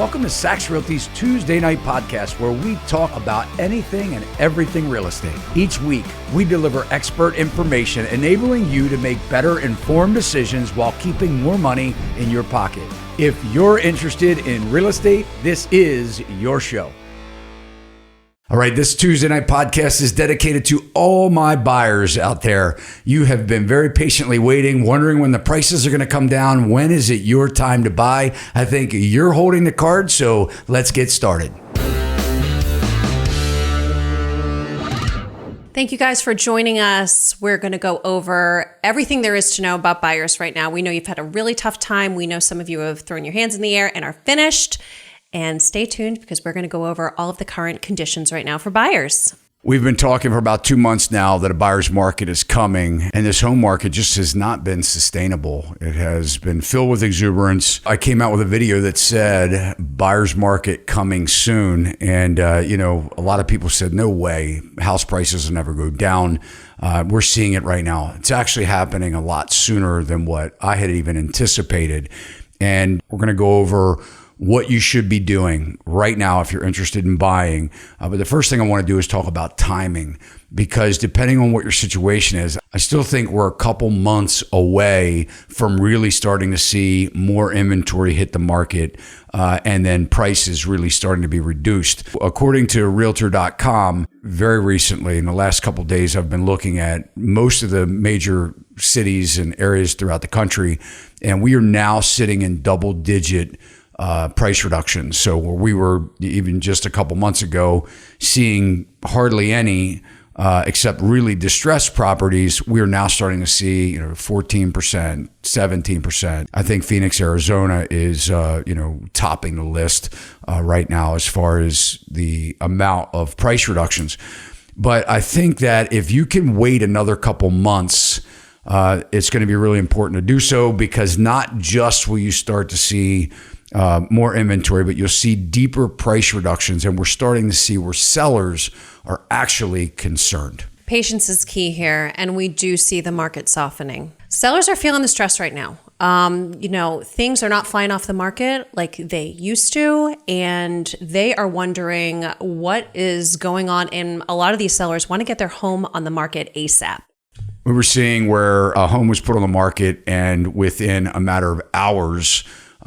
Welcome to Sachs Realty's Tuesday night podcast, where we talk about anything and everything real estate. Each week, we deliver expert information enabling you to make better informed decisions while keeping more money in your pocket. If you're interested in real estate, this is your show. All right, this Tuesday night podcast is dedicated to all my buyers out there. You have been very patiently waiting, wondering when the prices are going to come down. When is it your time to buy? I think you're holding the card, so let's get started. Thank you guys for joining us. We're going to go over everything there is to know about buyers right now. We know you've had a really tough time. We know some of you have thrown your hands in the air and are finished. And stay tuned because we're going to go over all of the current conditions right now for buyers. We've been talking for about 2 months now that a buyer's market is coming, and this home market just has not been sustainable. It has been filled with exuberance. I came out with a video that said buyer's market coming soon, and a lot of people said, no way, house prices will never go down. We're seeing it right now. It's actually happening a lot sooner than what I had even anticipated, and we're going to go over what you should be doing right now if you're interested in buying. But the first thing I want to do is talk about timing, because depending on what your situation is, I still think we're a couple months away from really starting to see more inventory hit the market and then prices really starting to be reduced. According to Realtor.com, very recently, in the last couple of days, I've been looking at most of the major cities and areas throughout the country, and we are now sitting in double-digit price reductions. So where we were even just a couple months ago seeing hardly any, except really distressed properties, we are now starting to see 14%, 17%. I think Phoenix, Arizona is topping the list right now as far as the amount of price reductions. But I think that if you can wait another couple months, it's going to be really important to do so, because not just will you start to see more inventory, but you'll see deeper price reductions. And we're starting to see where sellers are actually concerned. Patience is key here, and we do see the market softening. Sellers are feeling the stress right now. Things are not flying off the market like they used to, and they are wondering what is going on. And a lot of these sellers want to get their home on the market ASAP. We were seeing where a home was put on the market, and within a matter of hours,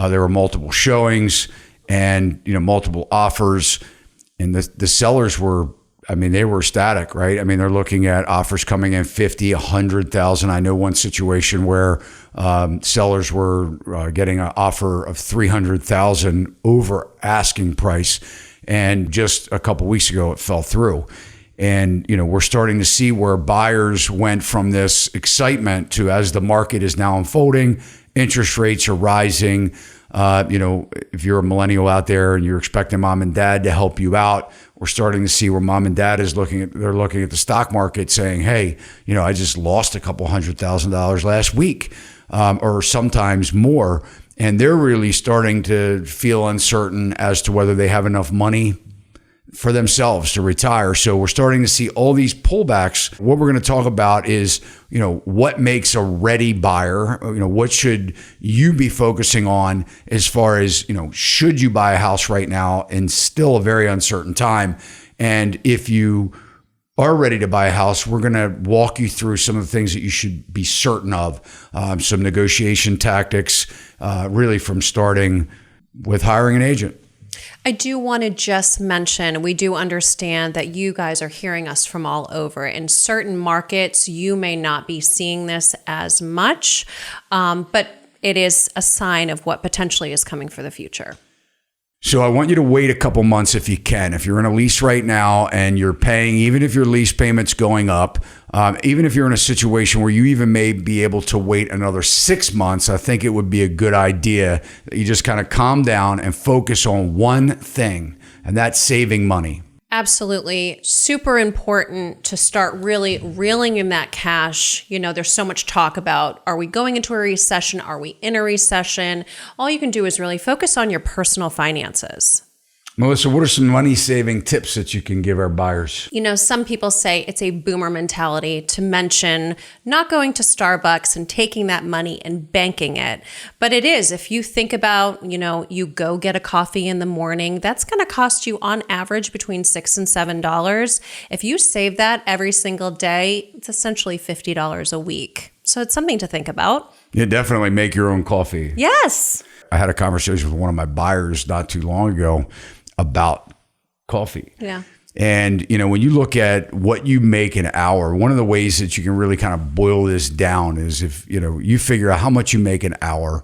there were multiple showings and multiple offers, and the sellers were, they were ecstatic, right? They're looking at offers coming in 50, 100,000. I know one situation where sellers were getting an offer of 300,000 over asking price, and just a couple weeks ago it fell through. And, we're starting to see where buyers went from this excitement to, as the market is now unfolding, interest rates are rising. If you're a millennial out there and you're expecting mom and dad to help you out, we're starting to see where mom and dad is looking at the stock market saying, hey, I just lost a couple $100,000 last week, or sometimes more. And they're really starting to feel uncertain as to whether they have enough money for themselves to retire. So we're starting to see all these pullbacks. What we're going to talk about is, what makes a ready buyer? What should you be focusing on as far as, should you buy a house right now in still a very uncertain time? And if you are ready to buy a house, we're going to walk you through some of the things that you should be certain of, some negotiation tactics, really from starting with hiring an agent. I do want to just mention, we do understand that you guys are hearing us from all over. In certain markets, you may not be seeing this as much, but it is a sign of what potentially is coming for the future. So I want you to wait a couple months if you can. If you're in a lease right now and you're paying, even if your lease payment's going up, even if you're in a situation where you even may be able to wait another 6 months, I think it would be a good idea that you just kind of calm down and focus on one thing, and that's saving money. Absolutely. Super important to start really reeling in that cash. There's so much talk about, are we going into a recession? Are we in a recession? All you can do is really focus on your personal finances. Melissa, what are some money-saving tips that you can give our buyers? Some people say it's a boomer mentality to mention not going to Starbucks and taking that money and banking it. But it is. If you think about, you go get a coffee in the morning, that's going to cost you on average between $6 and $7. If you save that every single day, it's essentially $50 a week. So it's something to think about. Yeah, definitely make your own coffee. Yes. I had a conversation with one of my buyers not too long ago about coffee. Yeah. And, when you look at what you make an hour, one of the ways that you can really kind of boil this down is if, you figure out how much you make an hour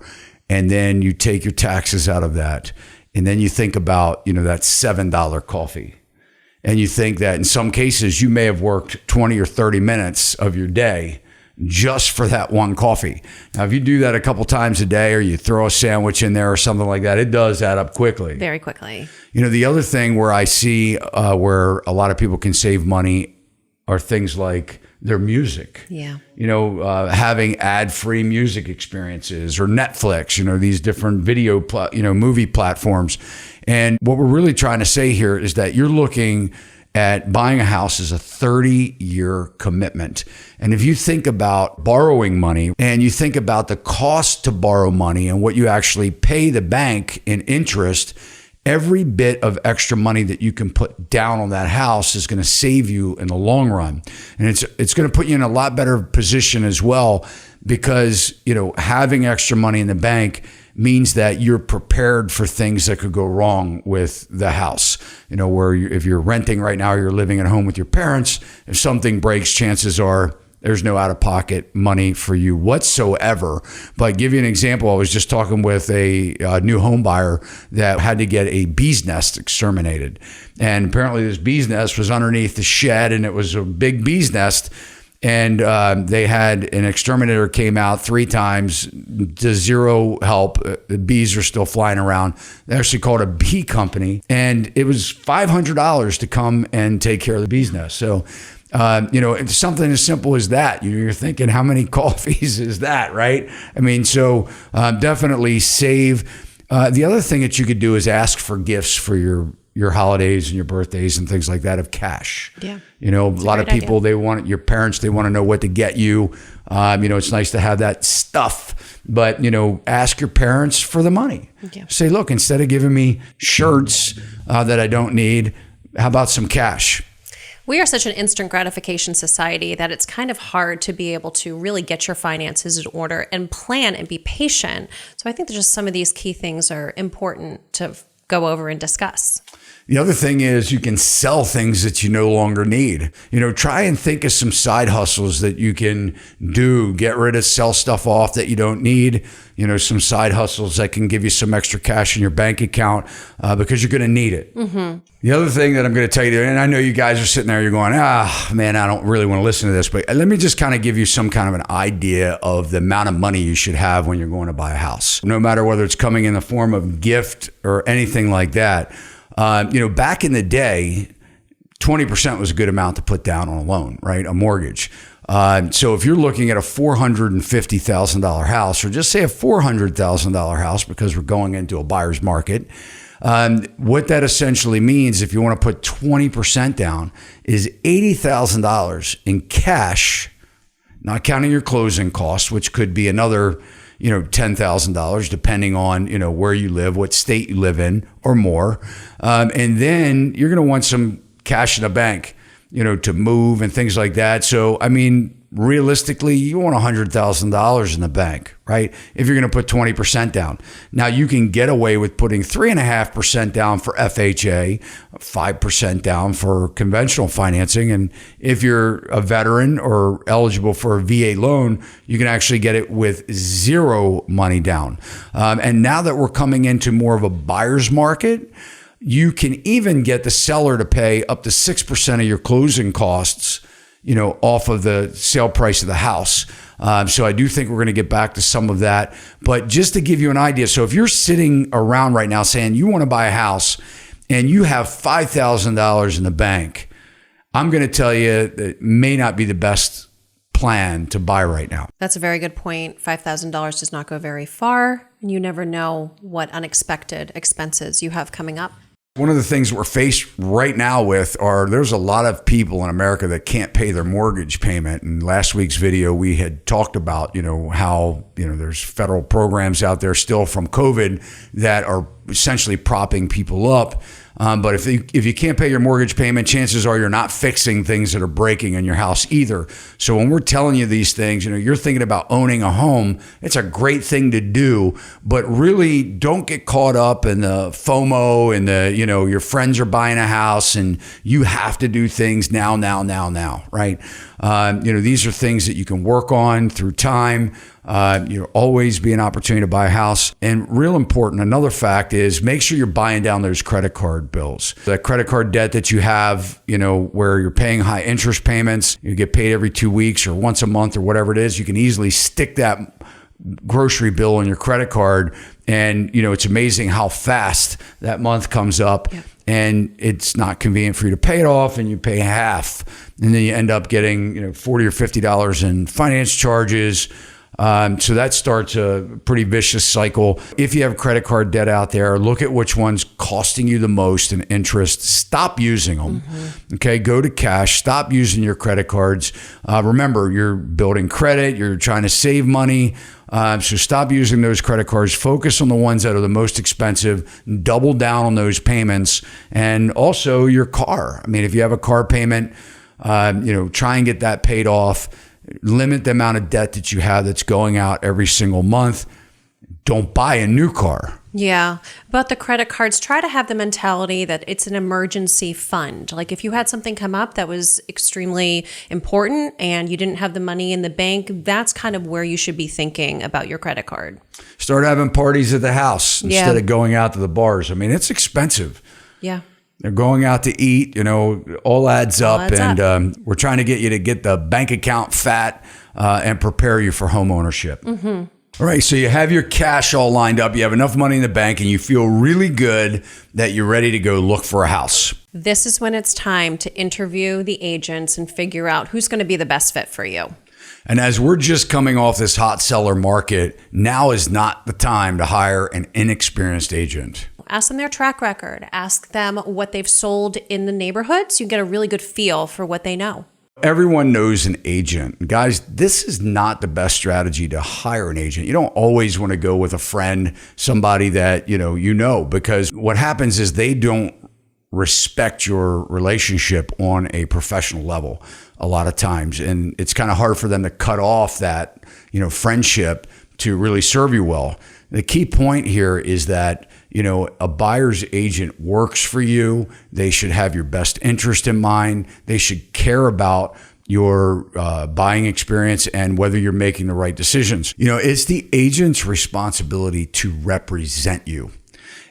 and then you take your taxes out of that. And then you think about, that $7 coffee. And you think that in some cases you may have worked 20 or 30 minutes of your day just for that one coffee. Now, if you do that a couple times a day or you throw a sandwich in there or something like that, it does add up quickly. Very quickly. The other thing where I see where a lot of people can save money are things like their music. Yeah. Having ad-free music experiences or Netflix, these different video, movie platforms. And what we're really trying to say here is that you're looking at buying a house is a 30-year commitment. And if you think about borrowing money and you think about the cost to borrow money and what you actually pay the bank in interest, every bit of extra money that you can put down on that house is going to save you in the long run. And it's going to put you in a lot better position as well because, having extra money in the bank means that you're prepared for things that could go wrong with the house. Where if you're renting right now, or you're living at home with your parents, if something breaks, chances are there's no out-of-pocket money for you whatsoever. But give you an example, I was just talking with a new home buyer that had to get a bee's nest exterminated. And apparently this bee's nest was underneath the shed, and it was a big bee's nest. And they had an exterminator came out 3 times to zero help. The bees are still flying around. They actually called a bee company, and it was $500 to come and take care of the bee's nest. So, it's something as simple as that. You're thinking, how many coffees is that, right? So definitely save. The other thing that you could do is ask for gifts for your holidays and your birthdays and things like that of cash. Yeah. A lot of people, they want your parents, they want to know what to get you. It's nice to have that stuff, but, ask your parents for the money. Yeah. Say, look, instead of giving me shirts that I don't need, how about some cash? We are such an instant gratification society that it's kind of hard to be able to really get your finances in order and plan and be patient. So I think that just some of these key things are important to go over and discuss. The other thing is you can sell things that you no longer need. Try and think of some side hustles that you can do. Get rid of, sell stuff off that you don't need. Some side hustles that can give you some extra cash in your bank account because you're going to need it. Mm-hmm. The other thing that I'm going to tell you, and I know you guys are sitting there, you're going, man, I don't really want to listen to this, but let me just kind of give you some kind of an idea of the amount of money you should have when you're going to buy a house. No matter whether it's coming in the form of gift or anything like that. Back in the day, 20% was a good amount to put down on a loan, right? A mortgage. So if you're looking at a $450,000 house, or just say a $400,000 house, because we're going into a buyer's market, what that essentially means, if you want to put 20% down, is $80,000 in cash, not counting your closing costs, which could be another $10,000 depending on, where you live, what state you live in or more. And then you're going to want some cash in the bank, to move and things like that. So, realistically, you want $100,000 in the bank, right? If you're going to put 20% down. Now you can get away with putting 3.5% down for FHA, 5% down for conventional financing. And if you're a veteran or eligible for a VA loan, you can actually get it with zero money down. And now that we're coming into more of a buyer's market, you can even get the seller to pay up to 6% of your closing costs, off of the sale price of the house. So I do think we're going to get back to some of that. But just to give you an idea, so if you're sitting around right now saying you want to buy a house and you have $5,000 in the bank, I'm going to tell you that it may not be the best plan to buy right now. That's a very good point. $5,000 does not go very far, and you never know what unexpected expenses you have coming up. One of the things we're faced right now with there's a lot of people in America that can't pay their mortgage payment. In last week's video, we had talked about, how, there's federal programs out there still from COVID that are essentially propping people up. But if you can't pay your mortgage payment, chances are you're not fixing things that are breaking in your house either. So when we're telling you these things, you're thinking about owning a home. It's a great thing to do, but really don't get caught up in the FOMO and your friends are buying a house and you have to do things now, right? These are things that you can work on through time. Always be an opportunity to buy a house. And real important, another fact is make sure you're buying down those credit card bills. That credit card debt that you have, where you're paying high interest payments, you get paid every 2 weeks or once a month or whatever it is, you can easily stick that grocery bill on your credit card. And, it's amazing how fast that month comes up. Yep. And it's not convenient for you to pay it off, and you pay half. And then you end up getting, $40 or $50 in finance charges. So that starts a pretty vicious cycle. If you have credit card debt out there, look at which one's costing you the most in interest. Stop using them. Mm-hmm. Okay, go to cash. Stop using your credit cards. Remember, you're building credit. You're trying to save money. So stop using those credit cards. Focus on the ones that are the most expensive. Double down on those payments. And also your car. I mean, if you have a car payment, try and get that paid off. Limit the amount of debt that you have that's going out every single month. Don't buy a new car. Yeah. But the credit cards, try to have the mentality that it's an emergency fund. Like if you had something come up that was extremely important and you didn't have the money in the bank, that's kind of where you should be thinking about your credit card. Start having parties at the house instead of going out to the bars. I mean, it's expensive. Yeah. They're going out to eat, all adds up. We're trying to get you to get the bank account fat and prepare you for home ownership. Mm-hmm. All right, so you have your cash all lined up. You have enough money in the bank and you feel really good that you're ready to go look for a house. This is when it's time to interview the agents and figure out who's going to be the best fit for you. And as we're just coming off this hot seller market, now is not the time to hire an inexperienced agent. Ask them their track record. Ask them what they've sold in the neighborhood so you get a really good feel for what they know. Everyone knows an agent. Guys, this is not the best strategy to hire an agent. You don't always want to go with a friend, somebody that because what happens is they don't respect your relationship on a professional level a lot of times. And it's kind of hard for them to cut off that, friendship to really serve you well. The key point here is that, a buyer's agent works for you. They should have your best interest in mind. They should care about your buying experience and whether you're making the right decisions. It's the agent's responsibility to represent you.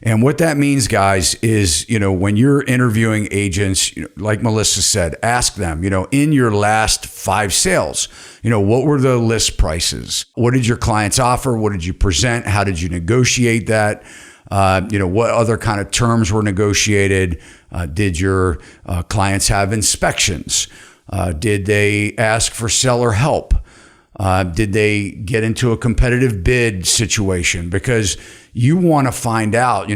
And what that means, guys, is, when you're interviewing agents, like Melissa said, ask them, in your last 5 sales, what were the list prices? What did your clients offer? What did you present? How did you negotiate that? What other kind of terms were negotiated? Did your clients have inspections? Did they ask for seller help? Did they get into a competitive bid situation? Because you want to find out,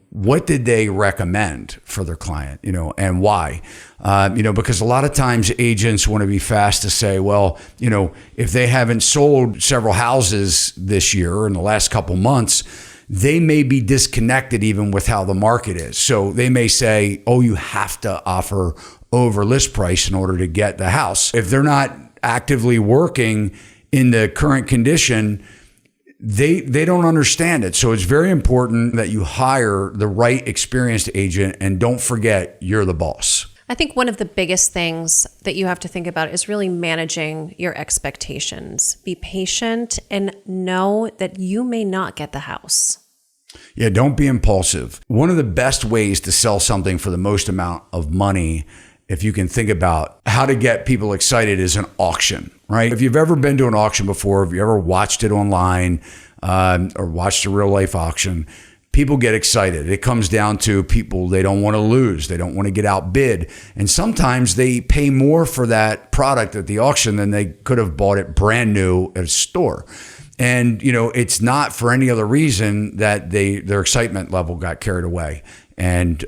what did they recommend for their client, and why? Because a lot of times agents want to be fast to say, well, if they haven't sold several houses this year or in the last couple months, they may be disconnected even with how the market is. So they may say, oh, you have to offer over list price in order to get the house. If they're not actively working in the current condition, they don't understand it. So it's very important that you hire the right experienced agent, and don't forget, you're the boss. I think one of the biggest things that you have to think about is really managing your expectations. Be patient and know that you may not get the house. Yeah, don't be impulsive. One of the best ways to sell something for the most amount of money, if you can think about how to get people excited, is an auction, right? If you've ever been to an auction before, if you ever watched it online or watched a real life auction, people get excited. It comes down to people, they don't want to lose. They don't want to get outbid. And sometimes they pay more for that product at the auction than they could have bought it brand new at a store. And, it's not for any other reason that their excitement level got carried away. And,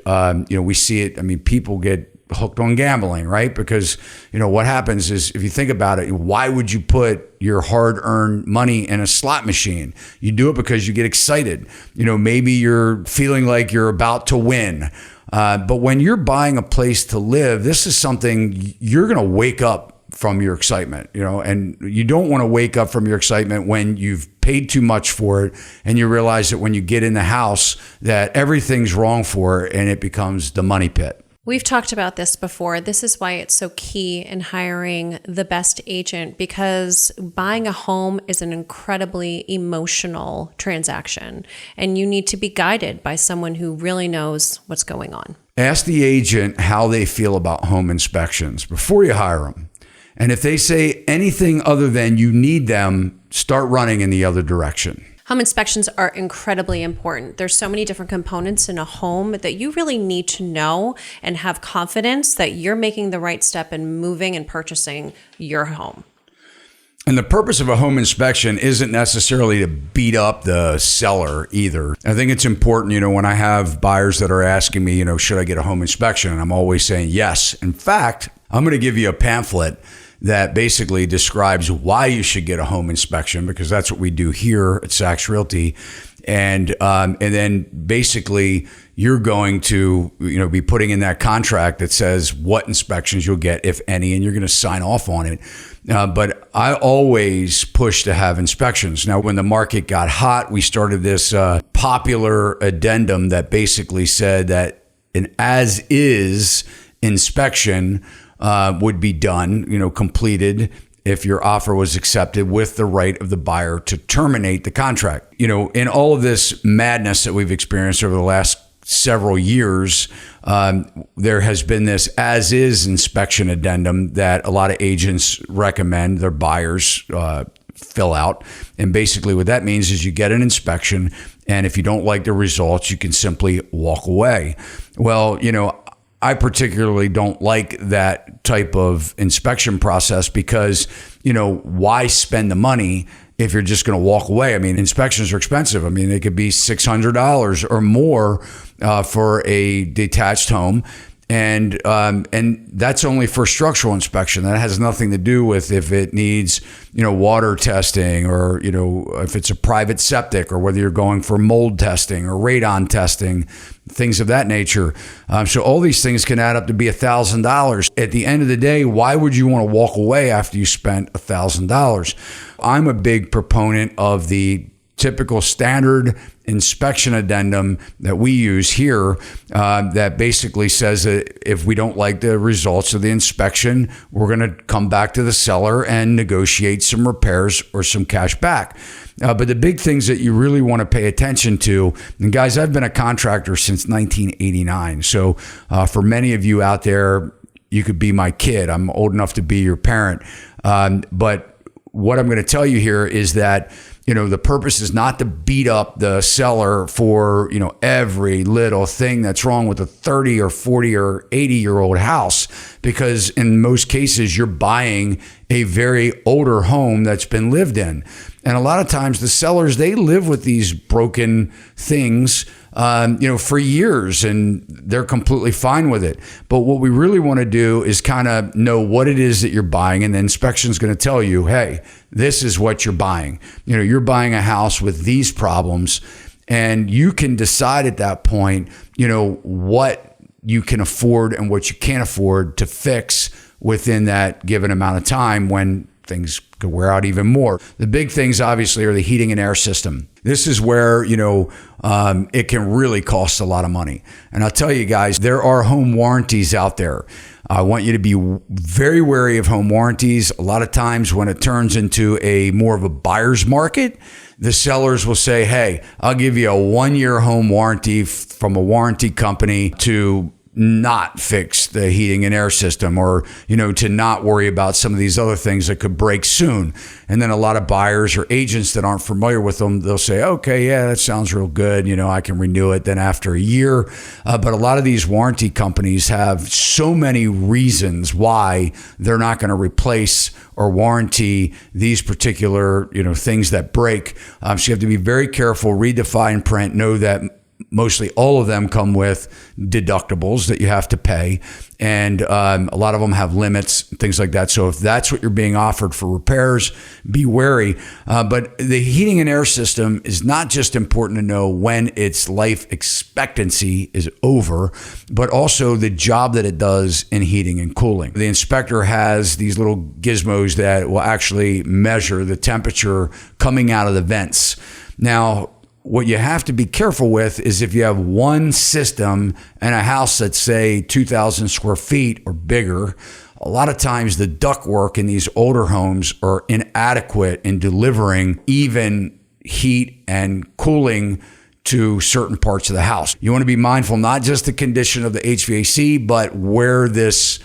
we see it. I mean, people get hooked on gambling, right? Because, what happens is, if you think about it, why would you put your hard-earned money in a slot machine? You do it because you get excited. Maybe you're feeling like you're about to win. But when you're buying a place to live, this is something you're going to wake up from your excitement, and you don't want to wake up from your excitement when you've paid too much for it and you realize that when you get in the house that everything's wrong for it and it becomes the money pit. We've talked about this before. This is why it's so key in hiring the best agent, because buying a home is an incredibly emotional transaction, and you need to be guided by someone who really knows what's going on. Ask the agent how they feel about home inspections before you hire them. And if they say anything other than you need them, start running in the other direction. Home inspections are incredibly important. There's so many different components in a home that you really need to know and have confidence that you're making the right step in moving and purchasing your home. And the purpose of a home inspection isn't necessarily to beat up the seller either. I think it's important, when I have buyers that are asking me, should I get a home inspection? And I'm always saying yes. In fact, I'm going to give you a pamphlet that basically describes why you should get a home inspection, because that's what we do here at Sachs Realty. And then basically you're going to, be putting in that contract that says what inspections you'll get, if any, and you're going to sign off on it. But I always push to have inspections. Now, when the market got hot, we started this popular addendum that basically said that an as-is inspection would be done, completed if your offer was accepted, with the right of the buyer to terminate the contract. In all of this madness that we've experienced over the last several years, there has been this as-is inspection addendum that a lot of agents recommend their buyers fill out. And basically what that means is you get an inspection, and if you don't like the results, you can simply walk away. Well, I particularly don't like that type of inspection process because, why spend the money if you're just going to walk away? I mean, inspections are expensive. I mean, they could be $600 or more for a detached home. And that's only for structural inspection. That has nothing to do with if it needs, water testing, or, if it's a private septic, or whether you're going for mold testing or radon testing, things of that nature. So all these things can add up to be $1,000. At the end of the day, why would you want to walk away after you spent $1,000? I'm a big proponent of the typical standard inspection addendum that we use here, that basically says that if we don't like the results of the inspection, we're going to come back to the seller and negotiate some repairs or some cash back. But the big things that you really want to pay attention to, and guys, I've been a contractor since 1989. So for many of you out there, you could be my kid. I'm old enough to be your parent. But what I'm going to tell you here is that the purpose is not to beat up the seller for, every little thing that's wrong with a 30 or 40 or 80-year-old house, because in most cases, you're buying a very older home that's been lived in. And a lot of times the sellers, they live with these broken things, for years, and they're completely fine with it. But what we really want to do is kind of know what it is that you're buying, and the inspection is going to tell you, hey, this is what you're buying. You're buying a house with these problems, and you can decide at that point, what you can afford and what you can't afford to fix within that given amount of time when things could wear out even more. The big things, obviously, are the heating and air system. This is where, it can really cost a lot of money. And I'll tell you guys, there are home warranties out there. I want you to be very wary of home warranties. A lot of times when it turns into a more of a buyer's market, the sellers will say, hey, I'll give you a 1-year home warranty from a warranty company to not fix the heating and air system, or, to not worry about some of these other things that could break soon. And then a lot of buyers or agents that aren't familiar with them, they'll say, okay, yeah, that sounds real good. I can renew it then after a year. But a lot of these warranty companies have so many reasons why they're not going to replace or warranty these particular, things that break. So you have to be very careful, read the fine print, know that mostly all of them come with deductibles that you have to pay. And a lot of them have limits, things like that. So if that's what you're being offered for repairs, be wary. But the heating and air system is not just important to know when its life expectancy is over, but also the job that it does in heating and cooling. The inspector has these little gizmos that will actually measure the temperature coming out of the vents. Now, what you have to be careful with is if you have one system in a house that's, say, 2,000 square feet or bigger, a lot of times the ductwork in these older homes are inadequate in delivering even heat and cooling to certain parts of the house. You want to be mindful, not just the condition of the HVAC, but where this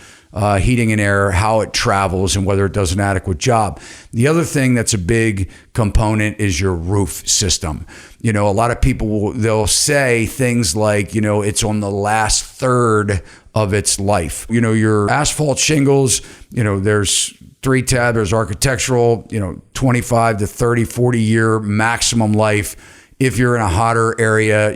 heating and air, how it travels, and whether it does an adequate job. The other thing that's a big component is your roof system. A lot of people, they'll say things like, it's on the last third of its life. Your asphalt shingles, there's 3 tab, there's architectural, 25 to 30, 40 year maximum life. If you're in a hotter area,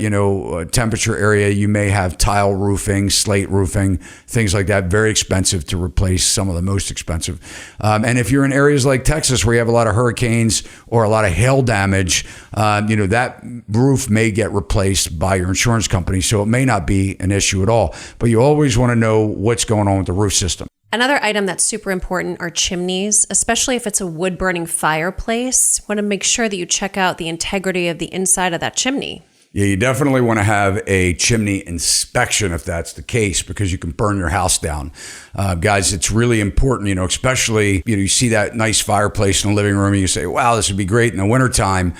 temperature area, you may have tile roofing, slate roofing, things like that. Very expensive to replace, some of the most expensive. And if you're in areas like Texas where you have a lot of hurricanes or a lot of hail damage, that roof may get replaced by your insurance company. So it may not be an issue at all. But you always want to know what's going on with the roof system. Another item that's super important are chimneys, especially if it's a wood-burning fireplace. You want to make sure that you check out the integrity of the inside of that chimney. Yeah, you definitely want to have a chimney inspection if that's the case, because you can burn your house down. Guys, it's really important, especially, you see that nice fireplace in the living room and you say, wow, this would be great in the wintertime.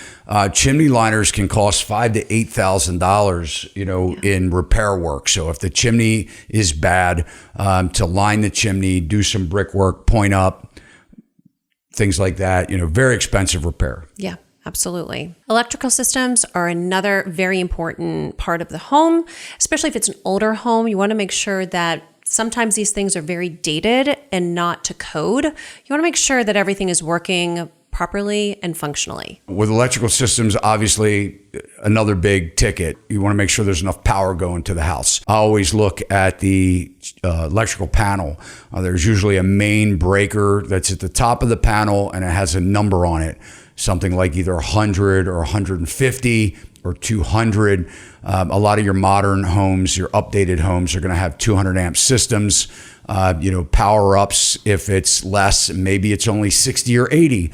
Chimney liners can cost $5,000 to $8,000, in repair work. So if the chimney is bad, to line the chimney, do some brickwork, point up, things like that, very expensive repair. Yeah. Absolutely. Electrical systems are another very important part of the home, especially if it's an older home. You want to make sure that sometimes these things are very dated and not to code. You want to make sure that everything is working properly and functionally. With electrical systems, obviously, another big ticket. You want to make sure there's enough power going to the house. I always look at the electrical panel. There's usually a main breaker that's at the top of the panel and it has a number on it. Something like either 100 or 150 or 200. A lot of your modern homes, your updated homes are going to have 200 amp systems. Power ups, if it's less, maybe it's only 60 or 80,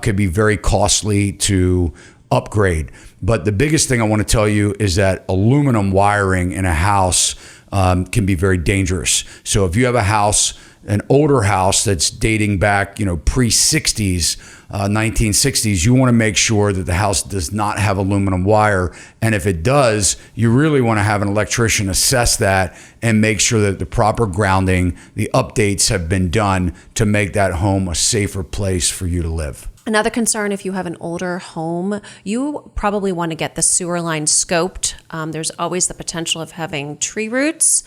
could be very costly to upgrade. But the biggest thing I want to tell you is that aluminum wiring in a house can be very dangerous. So if you have a house, an older house that's dating back, pre-60s, 1960s, you want to make sure that the house does not have aluminum wire. And if it does, you really want to have an electrician assess that and make sure that the proper grounding, the updates have been done to make that home a safer place for you to live. Another concern, if you have an older home, you probably want to get the sewer line scoped. There's always the potential of having tree roots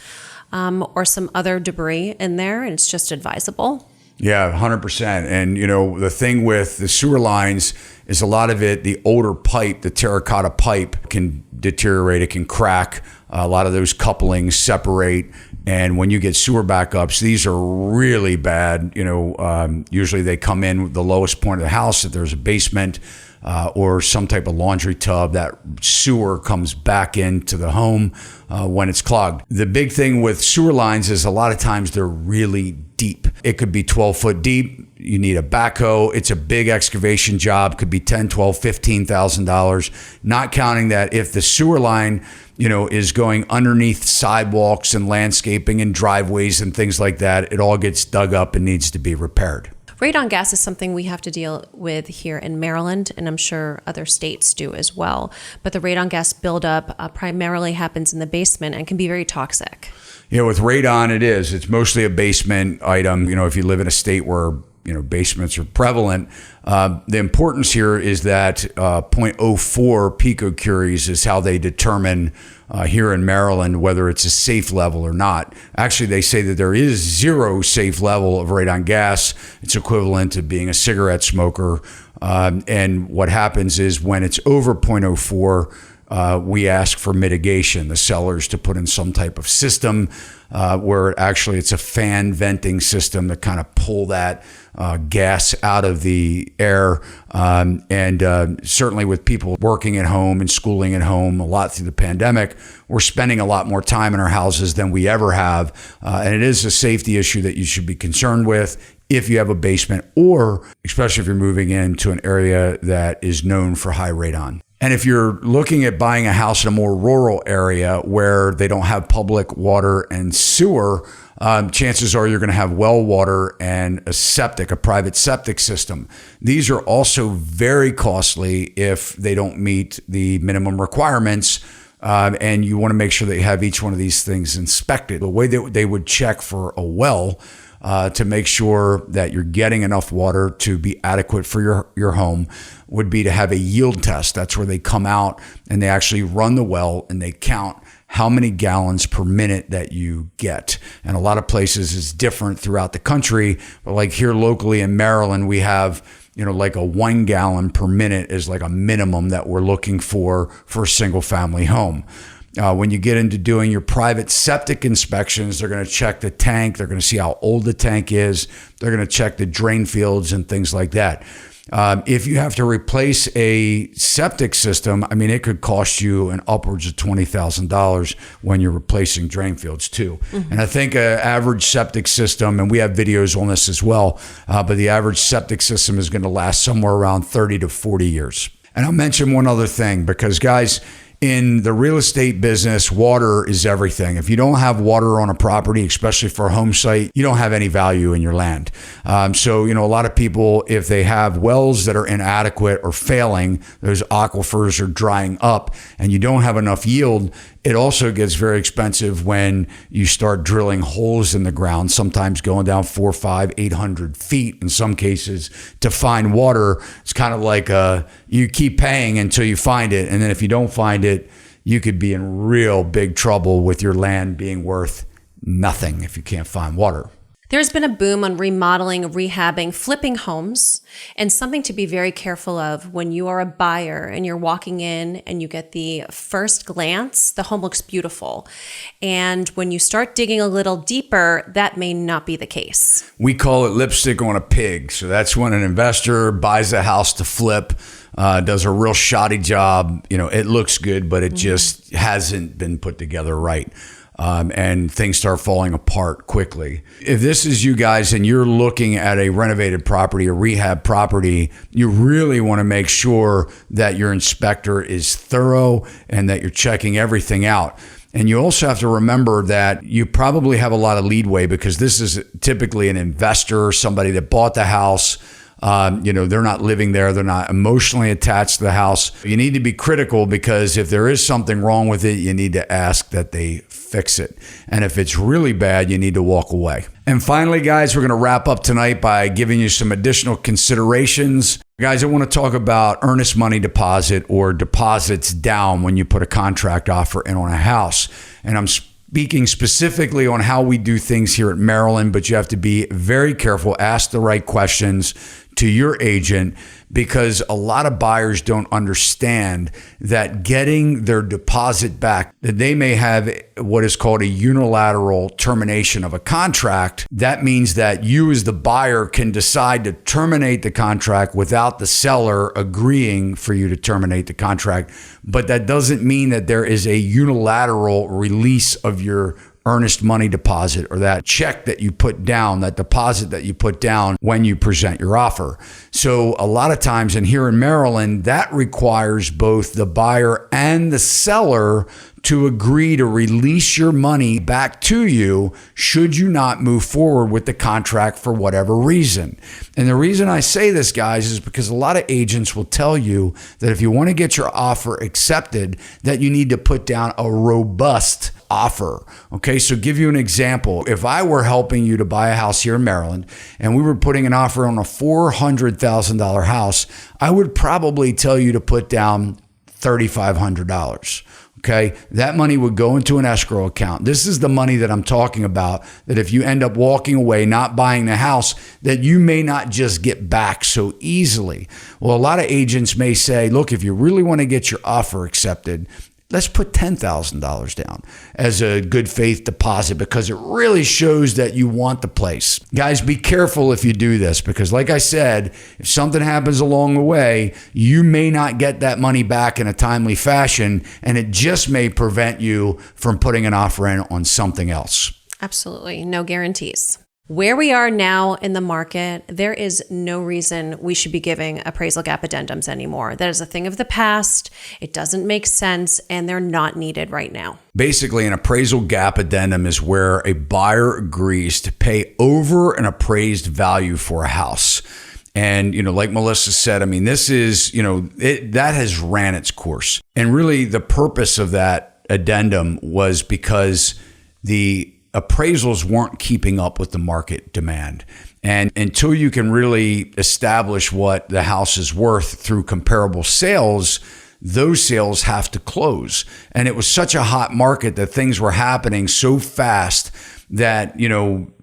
or some other debris in there, and it's just advisable. Yeah, 100%. And, the thing with the sewer lines is a lot of it, the older pipe, the terracotta pipe can deteriorate, it can crack. A lot of those couplings separate. And when you get sewer backups, these are really bad. Usually they come in with the lowest point of the house. If there's a basement or some type of laundry tub, that sewer comes back into the home when it's clogged. The big thing with sewer lines is a lot of times they're really deep. It could be 12 foot deep. You need a backhoe. It's a big excavation job. Could be $10,000, $12,000, $15,000. Not counting that if the sewer line, is going underneath sidewalks and landscaping and driveways and things like that, it all gets dug up and needs to be repaired. Radon gas is something we have to deal with here in Maryland, and I'm sure other states do as well. But the radon gas buildup primarily happens in the basement and can be very toxic. With Radon, it's mostly a basement item. If you live in a state where basements are prevalent, the importance here is that 0.04 picocuries is how they determine here in Maryland whether it's a safe level or not. Actually, they say that there is zero safe level of radon gas. It's equivalent to being a cigarette smoker. And what happens is when it's over 0.04, we ask for mitigation, the sellers to put in some type of system where actually it's a fan venting system to kind of pull that gas out of the air. Certainly with people working at home and schooling at home a lot through the pandemic, we're spending a lot more time in our houses than we ever have. And it is a safety issue that you should be concerned with if you have a basement, or especially if you're moving into an area that is known for high radon. And if you're looking at buying a house in a more rural area where they don't have public water and sewer, chances are you're going to have well water and a private septic system. These are also very costly if they don't meet the minimum requirements. And you want to make sure that you have each one of these things inspected. The way that they would check for a well to make sure that you're getting enough water to be adequate for your home would be to have a yield test. That's where they come out and they actually run the well and they count how many gallons per minute that you get. And a lot of places is different throughout the country, but like here locally in Maryland, we have like a 1 gallon per minute is like a minimum that we're looking for a single family home. When you get into doing your private septic inspections, they're going to check the tank. They're going to see how old the tank is. They're going to check the drain fields and things like that. If you have to replace a septic system, it could cost you an upwards of $20,000 when you're replacing drain fields too. Mm-hmm. And I think an average septic system, and we have videos on this as well, but the average septic system is going to last somewhere around 30 to 40 years. And I'll mention one other thing because guys, in the real estate business, water is everything. If you don't have water on a property, especially for a home site, you don't have any value in your land. So a lot of people, if they have wells that are inadequate or failing, those aquifers are drying up and you don't have enough yield, it also gets very expensive when you start drilling holes in the ground, sometimes going down 400, 500, 800 feet in some cases to find water. It's kind of like you keep paying until you find it. And then if you don't find it, you could be in real big trouble with your land being worth nothing if you can't find water. There's been a boom on remodeling, rehabbing, flipping homes, and something to be very careful of when you are a buyer and you're walking in and you get the first glance, the home looks beautiful. And when you start digging a little deeper, that may not be the case. We call it lipstick on a pig. So that's when an investor buys a house to flip, does a real shoddy job. It looks good, but it just hasn't been put together right. And things start falling apart quickly. If this is you guys and you're looking at a renovated property, a rehab property, you really want to make sure that your inspector is thorough and that you're checking everything out. And you also have to remember that you probably have a lot of leadway because this is typically an investor, somebody that bought the house. They're not living there. They're not emotionally attached to the house. You need to be critical because if there is something wrong with it, you need to ask that they fix it. And if it's really bad, you need to walk away. And finally, guys, we're going to wrap up tonight by giving you some additional considerations. Guys, I want to talk about earnest money deposit or deposits down when you put a contract offer in on a house. And I'm speaking specifically on how we do things here at Maryland, but you have to be very careful, ask the right questions to your agent because a lot of buyers don't understand that getting their deposit back, that they may have what is called a unilateral termination of a contract. That means that you as the buyer can decide to terminate the contract without the seller agreeing for you to terminate the contract. But that doesn't mean that there is a unilateral release of your earnest money deposit or that check that you put down, that deposit that you put down when you present your offer. So a lot of times, and here in Maryland, that requires both the buyer and the seller to agree to release your money back to you should you not move forward with the contract for whatever reason. And the reason I say this, guys, is because a lot of agents will tell you that if you want to get your offer accepted, that you need to put down a robust offer. Okay, so give you an example. If I were helping you to buy a house here in Maryland and we were putting an offer on a $400,000 house, I would probably tell you to put down $3,500. Okay, that money would go into an escrow account. This is the money that I'm talking about, that if you end up walking away, not buying the house, that you may not just get back so easily. Well, a lot of agents may say, look, if you really want to get your offer accepted, let's put $10,000 down as a good faith deposit because it really shows that you want the place. Guys, be careful if you do this because like I said, if something happens along the way, you may not get that money back in a timely fashion and it just may prevent you from putting an offer in on something else. Absolutely. No guarantees. Where we are now in the market, there is no reason we should be giving appraisal gap addendums anymore. That is a thing of the past. It doesn't make sense, and they're not needed right now. Basically, an appraisal gap addendum is where a buyer agrees to pay over an appraised value for a house. And, like Melissa said, I mean, this is, that has ran its course. And really the purpose of that addendum was because the appraisals weren't keeping up with the market demand. And until you can really establish what the house is worth through comparable sales, those sales have to close. And it was such a hot market that things were happening so fast that,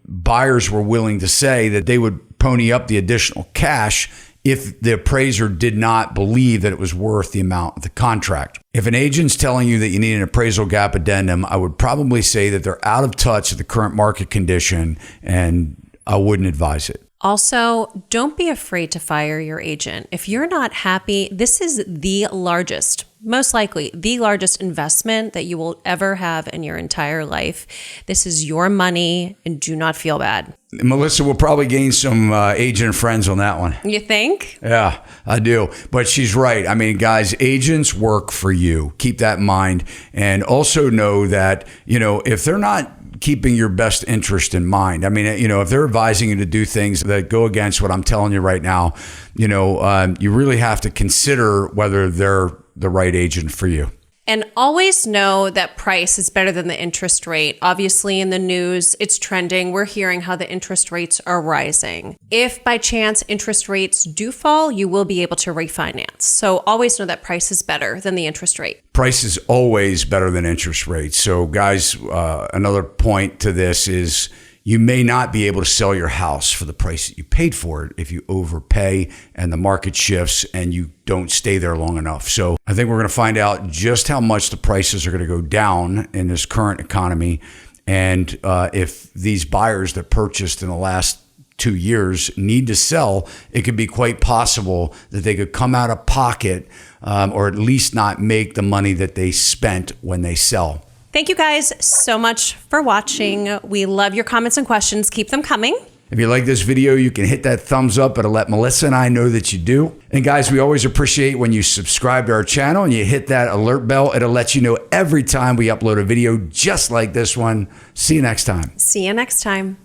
buyers were willing to say that they would pony up the additional cash if the appraiser did not believe that it was worth the amount of the contract. If an agent's telling you that you need an appraisal gap addendum, I would probably say that they're out of touch with the current market condition and I wouldn't advise it. Also, don't be afraid to fire your agent. If you're not happy, this is the largest, most likely the largest investment that you will ever have in your entire life. This is your money and do not feel bad. Melissa will probably gain some agent friends on that one. You think? Yeah, I do. But she's right. I mean, guys, agents work for you. Keep that in mind. And also know that, if they're not keeping your best interest in mind. I mean, if they're advising you to do things that go against what I'm telling you right now, you really have to consider whether they're the right agent for you. And always know that price is better than the interest rate. Obviously, in the news, it's trending. We're hearing how the interest rates are rising. If by chance interest rates do fall, you will be able to refinance. So always know that price is better than the interest rate. Price is always better than interest rates. So guys, another point to this is you may not be able to sell your house for the price that you paid for it if you overpay and the market shifts and you don't stay there long enough. So I think we're going to find out just how much the prices are going to go down in this current economy. And if these buyers that purchased in the last 2 years need to sell, it could be quite possible that they could come out of pocket or at least not make the money that they spent when they sell. Thank you guys so much for watching. We love your comments and questions. Keep them coming. If you like this video, you can hit that thumbs up. It'll let Melissa and I know that you do. And guys, we always appreciate when you subscribe to our channel and you hit that alert bell. It'll let you know every time we upload a video just like this one. See you next time. See you next time.